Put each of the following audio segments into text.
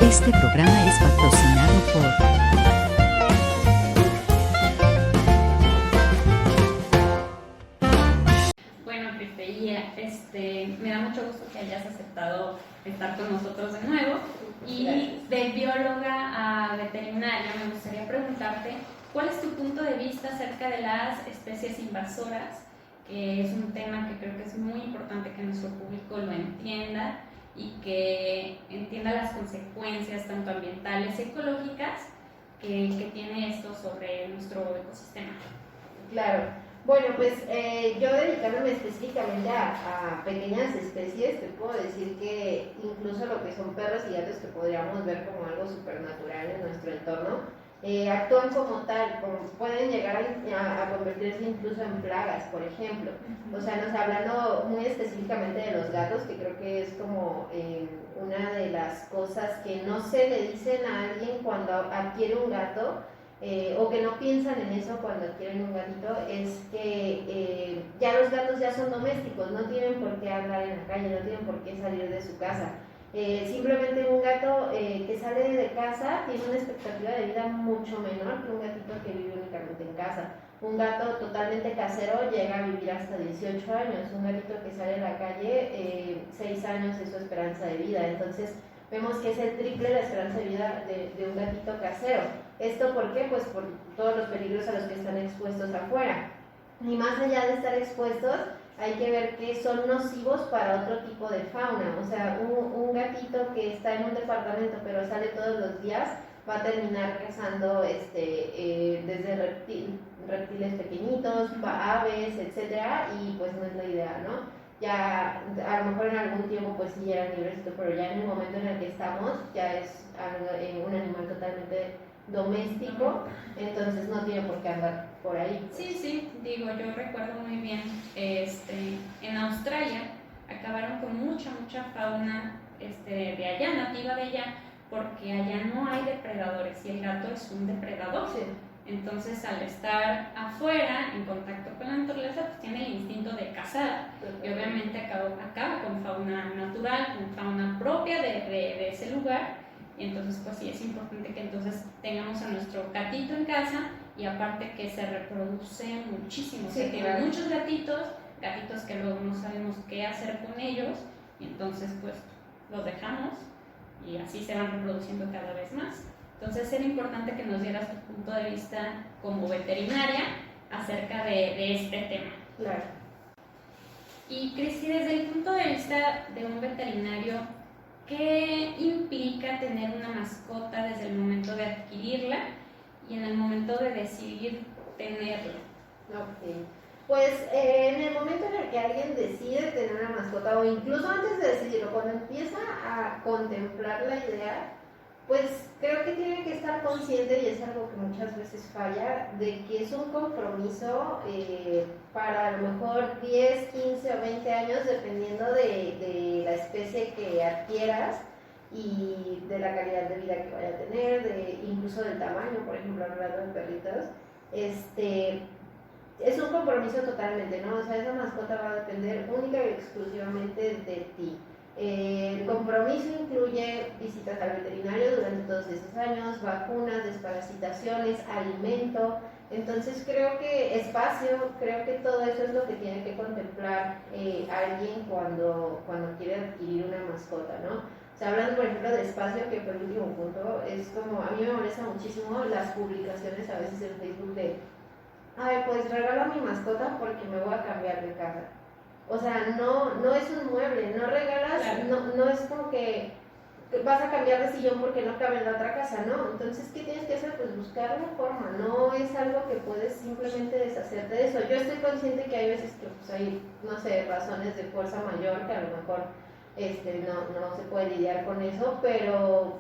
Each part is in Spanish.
Este programa es patrocinado por Bueno, Cristeía, me da mucho gusto que hayas aceptado estar con nosotros de nuevo. Y de bióloga a veterinaria, me gustaría preguntarte, ¿cuál es tu punto de vista acerca de las especies invasoras? Que es un tema que creo que es muy importante que nuestro público lo entienda y que entienda las consecuencias tanto ambientales y ecológicas que tiene esto sobre nuestro ecosistema. Claro. Bueno, pues yo dedicándome específicamente a pequeñas especies, te puedo decir que incluso lo que son perros y gatos que podríamos ver como algo supernatural en nuestro entorno, actúan como tal, pueden llegar a convertirse incluso en plagas, por ejemplo. O sea, nos hablando muy específicamente de los gatos, que creo que es como una de las cosas que no se le dicen a alguien cuando adquiere un gato, o que no piensan en eso cuando adquieren un gatito, es que ya los gatos ya son domésticos, no tienen por qué andar en la calle, no tienen por qué salir de su casa. Simplemente un gato que sale de casa tiene una expectativa de vida mucho menor que un gatito que vive únicamente en casa. Un gato totalmente casero llega a vivir hasta 18 años, un gatito que sale a la calle, 6 años es su esperanza de vida. Entonces vemos que es el triple la esperanza de vida de un gatito casero. ¿Esto por qué? Pues por todos los peligros a los que están expuestos afuera. Y más allá de estar expuestos, hay que ver que son nocivos para otro tipo de fauna. O sea, un gatito que está en un departamento pero sale todos los días va a terminar cazando desde reptiles pequeñitos, aves, etcétera, y pues no es la idea, ¿no? Ya a lo mejor en algún tiempo pues sí eran libres, pero ya en el momento en el que estamos ya es un animal totalmente doméstico, entonces no tiene por qué andar por ahí. Sí, digo, yo recuerdo muy bien, en Australia acabaron con mucha fauna de allá, nativa de allá, porque allá no hay depredadores y el gato es un depredador. Sí. Entonces, al estar afuera, en contacto con la naturaleza, pues tiene el instinto de cazar. Y obviamente acaba con fauna natural, con fauna propia de ese lugar. Y entonces, pues sí, es importante que entonces tengamos a nuestro gatito en casa, y aparte que se reproduce muchísimo. Sí, Se tienen muchos gatitos que luego no sabemos qué hacer con ellos, y entonces pues los dejamos y así se van reproduciendo cada vez más. Entonces era importante que nos dieras tu punto de vista como veterinaria acerca de este tema. Claro. Y Cristi, desde el punto de vista de un veterinario, ¿qué implica tener una mascota desde el momento de adquirirla y en el momento de decidir tenerla? Ok. Pues en el momento en el que alguien decide tener una mascota, o incluso antes de decidirlo, cuando empieza a contemplar la idea, pues creo que tiene que estar consciente, y es algo que muchas veces falla, de que es un compromiso para a lo mejor 10, 15 o 20 años, dependiendo de la especie que adquieras y de la calidad de vida que vaya a tener, incluso del tamaño. Por ejemplo, hablando de perritos, es un compromiso totalmente, ¿no? O sea, esa mascota va a depender única y exclusivamente de ti. El compromiso incluye visitas al veterinario durante todos esos años, vacunas, desparasitaciones, alimento. Entonces creo que espacio, creo que todo eso es lo que tiene que contemplar alguien cuando quiere adquirir una mascota, ¿no? O sea, hablando por ejemplo de espacio, que fue el último punto, es como, a mí me molesta muchísimo las publicaciones a veces en Facebook de: ay, pues regalo a mi mascota porque me voy a cambiar de casa. O sea, no es un mueble, no regalas, claro. No es como que vas a cambiar de sillón porque no cabe en la otra casa, ¿no? Entonces, ¿qué tienes que hacer? Pues buscar una forma, no es algo que puedes simplemente deshacerte de eso. Yo estoy consciente que hay veces que pues, hay, no sé, razones de fuerza mayor que a lo mejor no se puede lidiar con eso, pero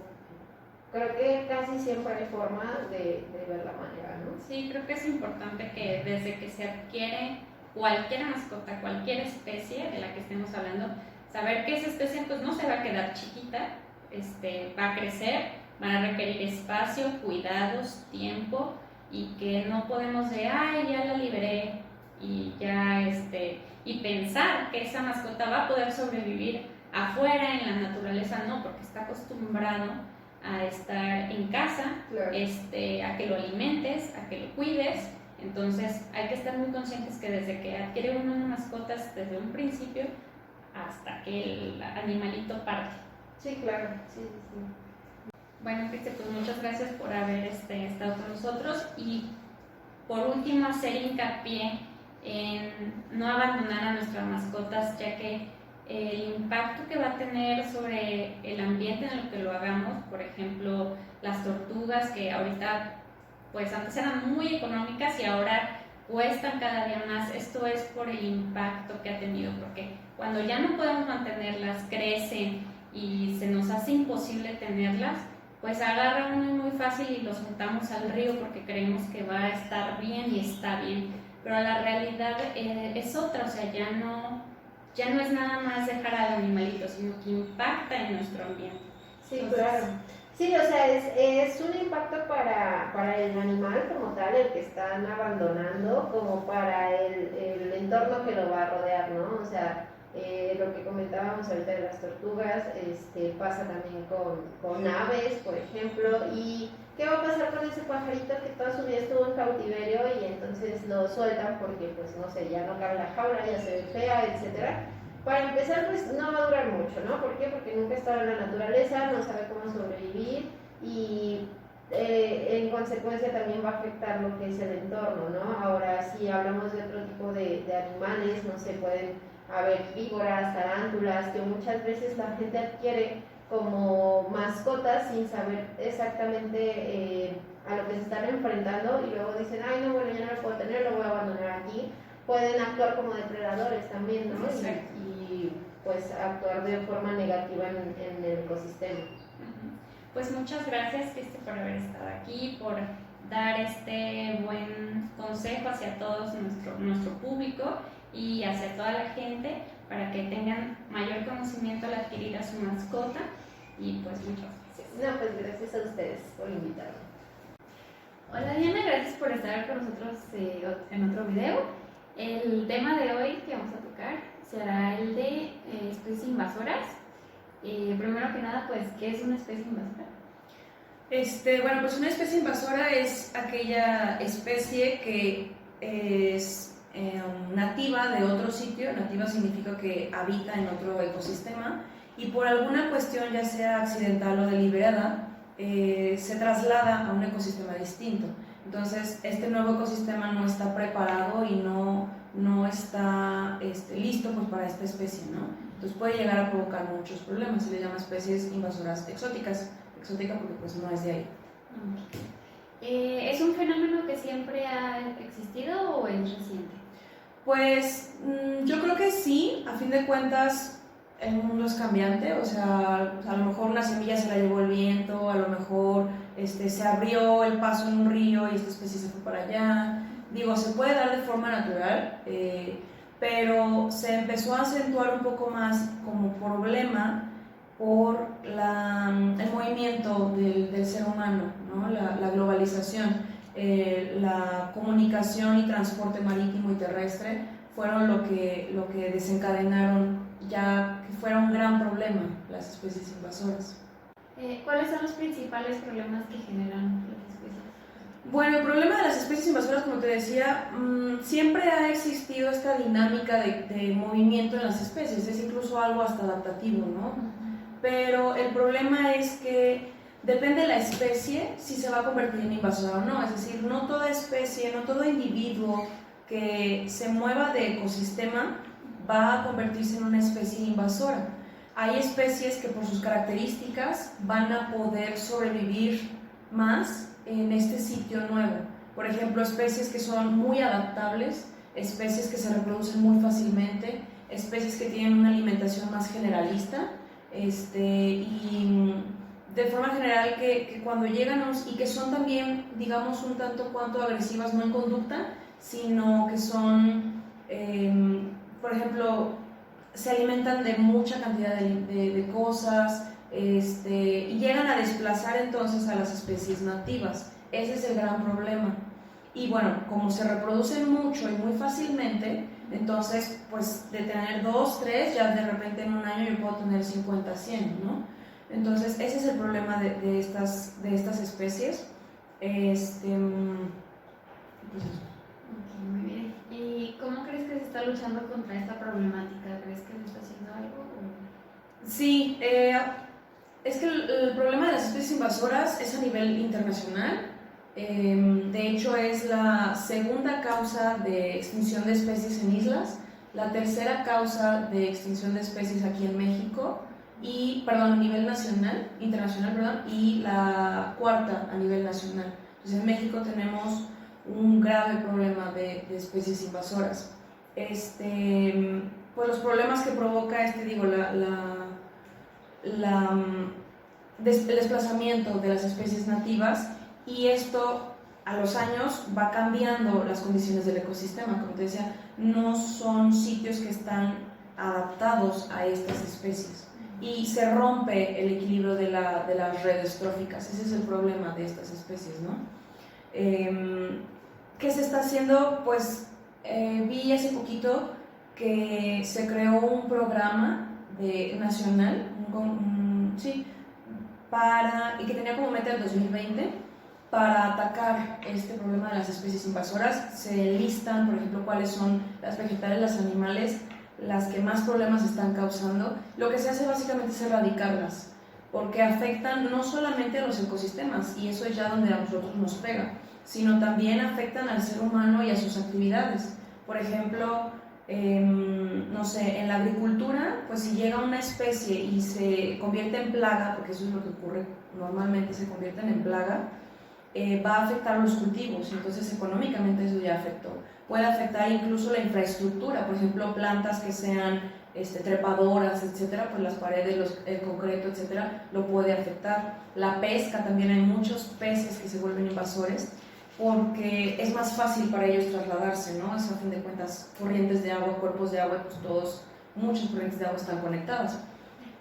creo que casi siempre hay forma de ver la manera, ¿no? Sí, creo que es importante que desde que se adquiere cualquier mascota, cualquier especie de la que estemos hablando, saber que esa especie pues no se va a quedar chiquita, va a crecer, van a requerir espacio, cuidados, tiempo, y que no podemos ay, ya la liberé y ya y pensar que esa mascota va a poder sobrevivir afuera en la naturaleza, no, porque está acostumbrado a estar en casa, Claro. a que lo alimentes, a que lo cuides. Entonces hay que estar muy conscientes que desde que adquiere uno una mascota, desde un principio hasta que el animalito parte. Sí, claro, sí, sí, sí. Bueno, Cristian, pues muchas gracias por haber estado con nosotros y por último hacer hincapié en no abandonar a nuestras mascotas, ya que el impacto que va a tener sobre el ambiente en el que lo hagamos, por ejemplo, las tortugas que ahorita, pues antes eran muy económicas y ahora cuestan cada día más. Esto es por el impacto que ha tenido, porque cuando ya no podemos mantenerlas, crecen y se nos hace imposible tenerlas, pues agarra uno muy fácil y los juntamos al río porque creemos que va a estar bien y está bien, pero la realidad es otra, o sea, ya no es nada más dejar al animalito, sino que impacta en nuestro ambiente. Sí, Entonces, claro. Sí, o sea, es un impacto para el animal como tal, el que están abandonando, como para el entorno que lo va a rodear, ¿no? O sea, lo que comentábamos ahorita de las tortugas, pasa también con aves, por ejemplo, y ¿qué va a pasar con ese pajarito que toda su vida estuvo en cautiverio y entonces lo sueltan porque, pues, no sé, ya no cabe en la jaula, ya se ve fea, etcétera? Para empezar, pues no va a durar mucho, ¿no? ¿Por qué? Porque nunca estaba en la naturaleza, no sabe cómo sobrevivir y en consecuencia también va a afectar lo que es el entorno, ¿no? Ahora, si hablamos de otro tipo de animales, no sé, pueden haber víboras, tarántulas, que muchas veces la gente adquiere como mascotas sin saber exactamente a lo que se están enfrentando y luego dicen, ay, no, bueno, ya no lo puedo tener, lo voy a abandonar aquí. Pueden actuar como depredadores también, ¿no? Y pues actuar de forma negativa en el ecosistema. Pues muchas gracias, Cristi, por haber estado aquí, por dar este buen consejo hacia todos nuestro público y hacia toda la gente para que tengan mayor conocimiento al adquirir a su mascota. Y pues muchas gracias. No, pues gracias a ustedes por invitarme. Hola Diana, gracias por estar con nosotros en otro video. El tema de hoy que vamos a tocar será el de especies invasoras. Primero que nada, pues, ¿qué es una especie invasora? Bueno, pues una especie invasora es aquella especie que es nativa de otro sitio. Nativa significa que habita en otro ecosistema y por alguna cuestión, ya sea accidental o deliberada, se traslada a un ecosistema distinto. Entonces, este nuevo ecosistema no está preparado y no está listo pues, para esta especie, ¿no? Entonces puede llegar a provocar muchos problemas. Se le llama especies invasoras exóticas. Exótica porque pues no es de ahí. ¿Es un fenómeno que siempre ha existido o es reciente? Pues yo creo que sí. A fin de cuentas el mundo es cambiante. O sea, a lo mejor una semilla se la llevó el viento, a lo mejor se abrió el paso en un río y esta especie se fue para allá. Digo, se puede dar de forma natural, pero se empezó a acentuar un poco más como problema por el movimiento del ser humano, ¿no? La globalización, la comunicación y transporte marítimo y terrestre fueron lo que desencadenaron ya que fuera un gran problema las especies invasoras. ¿Cuáles son los principales problemas que generan las especies? Bueno, el problema de las especies invasoras, como te decía, siempre ha existido esta dinámica de movimiento en las especies, es incluso algo hasta adaptativo, ¿no? Pero el problema es que depende de la especie si se va a convertir en invasora o no, es decir, no toda especie, no todo individuo que se mueva de ecosistema va a convertirse en una especie invasora. Hay especies que por sus características van a poder sobrevivir más en este sitio nuevo. Por ejemplo, especies que son muy adaptables, especies que se reproducen muy fácilmente, especies que tienen una alimentación más generalista, y de forma general que cuando llegan y que son también, digamos, un tanto cuanto agresivas, no en conducta, sino que son, por ejemplo, se alimentan de mucha cantidad de cosas, y llegan a desplazar entonces a las especies nativas. Ese es el gran problema. Y bueno, como se reproducen mucho y muy fácilmente, entonces pues de tener 2, 3, ya de repente en un año yo puedo tener 50, 100, ¿no? Entonces, ese es el problema de estas especies. Pues eso. Ok, muy bien. ¿Y cómo crees que se está luchando contra esta problemática? ¿Crees que se está haciendo algo? Sí, es que el problema de las especies invasoras es a nivel internacional. De hecho, es la segunda causa de extinción de especies en islas, la tercera causa de extinción de especies aquí en México, a nivel internacional, y la cuarta a nivel nacional. Entonces, en México tenemos un grave problema de especies invasoras. Pues los problemas que provoca el desplazamiento de las especies nativas, y esto a los años va cambiando las condiciones del ecosistema. Como te decía, no son sitios que están adaptados a estas especies y se rompe el equilibrio de las redes tróficas. Ese es el problema de estas especies, ¿no? ¿Qué se está haciendo? Pues vi hace poquito que se creó un programa nacional, y que tenía como meta el 2020 para atacar este problema de las especies invasoras. Se listan, por ejemplo, cuáles son las vegetales, las animales, las que más problemas están causando. Lo que se hace básicamente es erradicarlas, porque afectan no solamente a los ecosistemas, y eso es ya donde a nosotros nos pega, sino también afectan al ser humano y a sus actividades. Por ejemplo, no sé, en la agricultura, pues si llega una especie y se convierte en plaga, porque eso es lo que ocurre normalmente, se convierten en plaga, va a afectar los cultivos, entonces económicamente eso ya afectó. Puede afectar incluso la infraestructura, por ejemplo, plantas que sean trepadoras, etcétera, pues las paredes, el concreto, etcétera, lo puede afectar. La pesca, también hay muchos peces que se vuelven invasores, porque es más fácil para ellos trasladarse, ¿no? Es, a fin de cuentas, corrientes de agua, cuerpos de agua, pues muchas corrientes de agua están conectadas.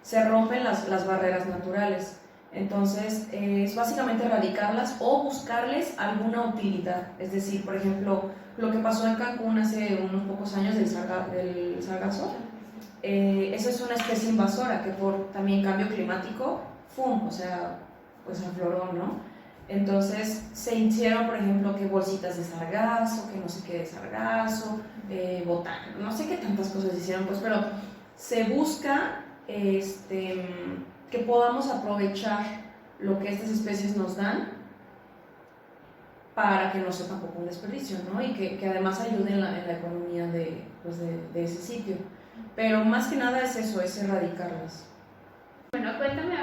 Se rompen las barreras naturales. Entonces, es básicamente erradicarlas o buscarles alguna utilidad. Es decir, por ejemplo, lo que pasó en Cancún hace unos pocos años del sargazo, esa es una especie invasora que por también cambio climático, pues afloró, ¿no? Entonces se hicieron, por ejemplo, que bolsitas de sargazo, que no sé qué de sargazo, botánica, no sé qué tantas cosas hicieron, pues, pero se busca que podamos aprovechar lo que estas especies nos dan para que no sea tampoco un desperdicio, ¿no? Y que además ayude en la economía de ese sitio. Pero más que nada es eso, es erradicarlas. Bueno, cuéntame,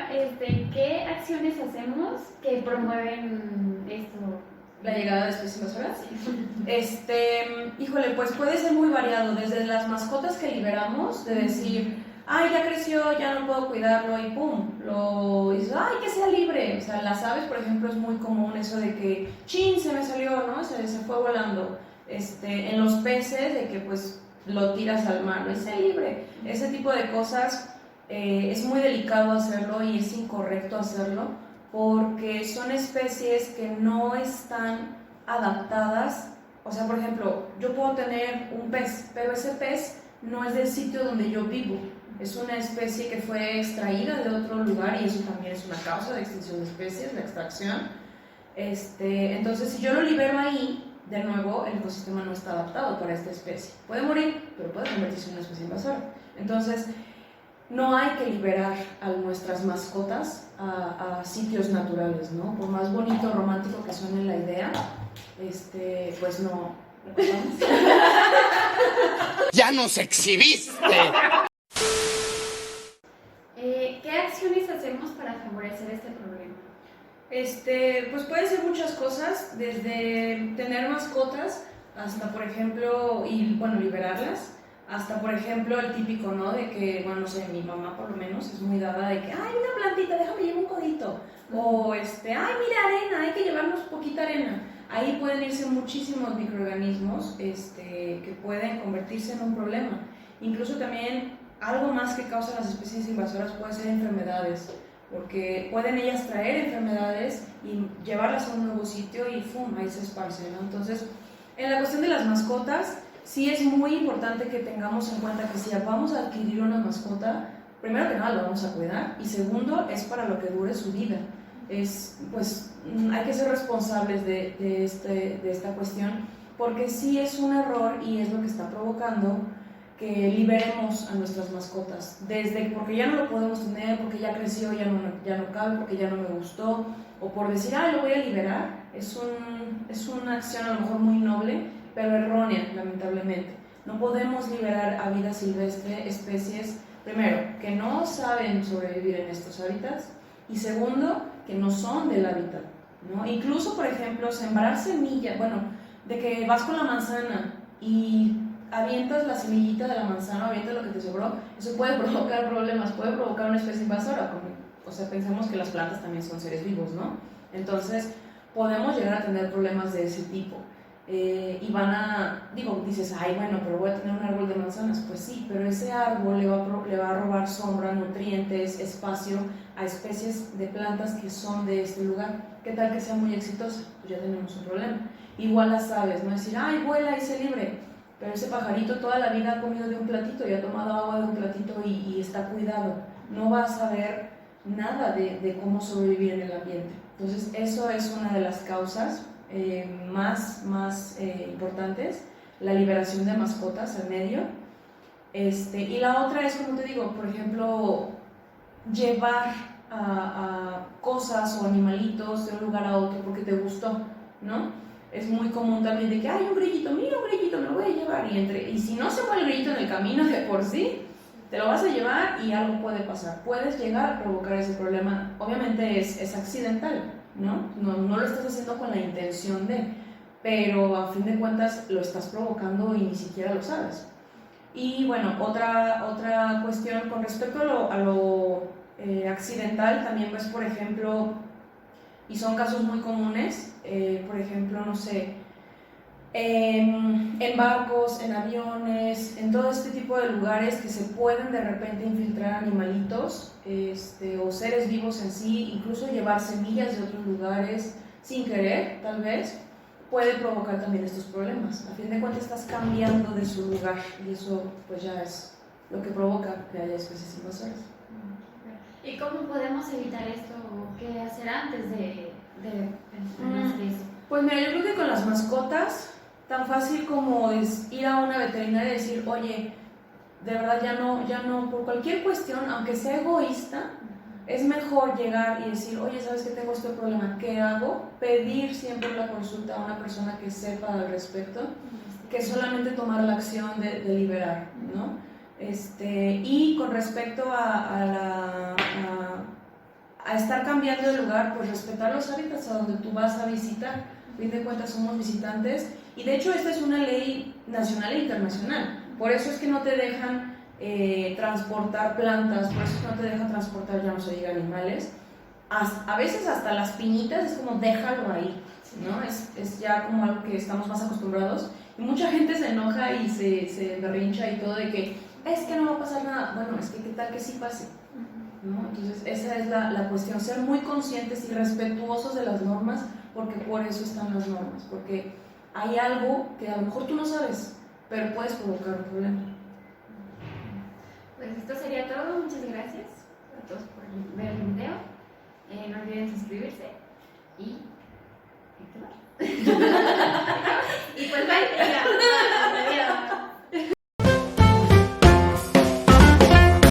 ¿qué acciones hacemos que promueven esto? ¿La llegada de especies invasoras? Híjole, pues puede ser muy variado, desde las mascotas que liberamos, de decir, ay, ya creció, ya no puedo cuidarlo, y pum, lo dices, ay, que sea libre. O sea, las aves, por ejemplo, es muy común eso de que, chin, se me salió, ¿no? Se fue volando. En los peces, de que pues lo tiras al mar, no es libre. Ese tipo de cosas. Es muy delicado hacerlo y es incorrecto hacerlo, porque son especies que no están adaptadas. O sea, por ejemplo, yo puedo tener un pez, pero ese pez no es del sitio donde yo vivo, es una especie que fue extraída de otro lugar, y eso también es una causa de extinción de especies, la extracción. Entonces, si yo lo libero ahí, de nuevo, el ecosistema no está adaptado para esta especie. Puede morir, pero puede convertirse en una especie invasora. Entonces, no hay que liberar a nuestras mascotas a sitios naturales, ¿no? Por más bonito, romántico que suene la idea, pues no. ¡Ya nos exhibiste! ¿Qué acciones hacemos para favorecer este problema? Pues pueden ser muchas cosas, desde tener mascotas hasta, por ejemplo, liberarlas. Hasta, por ejemplo, el típico, ¿no? De que, bueno, no sé, mi mamá por lo menos es muy dada de que, ay, una plantita, déjame llevar un codito. O, ay, mira, arena, hay que llevarnos poquita arena. Ahí pueden irse muchísimos microorganismos que pueden convertirse en un problema. Incluso también, algo más que causan las especies invasoras puede ser enfermedades, porque pueden ellas traer enfermedades y llevarlas a un nuevo sitio y ¡fum!, ahí se esparce, ¿no? Entonces, en la cuestión de las mascotas, sí es muy importante que tengamos en cuenta que si vamos a adquirir una mascota, primero que nada lo vamos a cuidar y segundo es para lo que dure su vida. Hay que ser responsables de esta cuestión, porque sí es un error y es lo que está provocando que liberemos a nuestras mascotas, porque ya no lo podemos tener, porque ya creció, ya no cabe, porque ya no me gustó, o por decir, lo voy a liberar. Es una acción a lo mejor muy noble, pero errónea, lamentablemente. No podemos liberar a vida silvestre, especies, primero, que no saben sobrevivir en estos hábitats, y segundo, que no son del hábitat, ¿no? Incluso, por ejemplo, sembrar semillas, de que vas con la manzana y avientas la semillita de la manzana, avientas lo que te sobró, eso puede provocar problemas, puede provocar una especie invasora. Pensemos que las plantas también son seres vivos, ¿no? Entonces, podemos llegar a tener problemas de ese tipo. Y dices, pero voy a tener un árbol de manzanas. Pues sí, pero ese árbol le va a robar sombra, nutrientes, espacio a especies de plantas que son de este lugar. ¿Qué tal que sea muy exitosa? Pues ya tenemos un problema. Igual las aves, no decir, vuela y se libre, pero ese pajarito toda la vida ha comido de un platito y ha tomado agua de un platito y está cuidado. No va a saber nada de cómo sobrevivir en el ambiente. Entonces, eso es una de las causas más importantes, la liberación de mascotas al medio. Y la otra es, como te digo, por ejemplo, llevar a cosas o animalitos de un lugar a otro porque te gustó, ¿no? Es muy común también de que hay un grillito, mira un grillito, me lo voy a llevar, y si no se muere el grillito en el camino de por sí, te lo vas a llevar y algo puede pasar, puedes llegar a provocar ese problema. Obviamente es accidental, no lo estás haciendo con la intención pero a fin de cuentas lo estás provocando y ni siquiera lo sabes. Y otra cuestión con respecto a lo accidental también, pues, por ejemplo, y son casos muy comunes, por ejemplo, no sé, en barcos, en aviones, en todo este tipo de lugares que se pueden de repente infiltrar animalitos o seres vivos en sí, incluso llevar semillas de otros lugares sin querer, tal vez, puede provocar también estos problemas. A fin de cuentas estás cambiando de su lugar y eso pues ya es lo que provoca que haya especies invasoras. ¿Y cómo podemos evitar esto o qué hacer antes de pensar en eso? Pues mira, yo creo que con las mascotas, tan fácil como es ir a una veterinaria y decir, oye, de verdad ya no, por cualquier cuestión, aunque sea egoísta, es mejor llegar y decir, oye, ¿sabes que tengo este problema? ¿Qué hago? Pedir siempre la consulta a una persona que sepa al respecto, que solamente tomar la acción de liberar, ¿no? Y con respecto a estar cambiando de lugar, pues respetar los hábitats a donde tú vas a visitar. A fin de cuentas somos visitantes y de hecho esta es una ley nacional e internacional. Por eso es que no te dejan transportar plantas, por eso es que no te dejan transportar, ya no se diga, animales. A veces hasta las piñitas es como déjalo ahí, ¿no? Es ya como algo que estamos más acostumbrados y mucha gente se enoja y se berrincha y todo de que es que no va a pasar nada. Bueno, es que qué tal que sí pase, ¿no? Entonces esa es la cuestión, ser muy conscientes y respetuosos de las normas, porque por eso están las normas, porque hay algo que a lo mejor tú no sabes, pero puedes provocar un problema. Pues esto sería todo, muchas gracias a todos por ver el video, no olviden suscribirse y... ¿qué más? Y pues bye.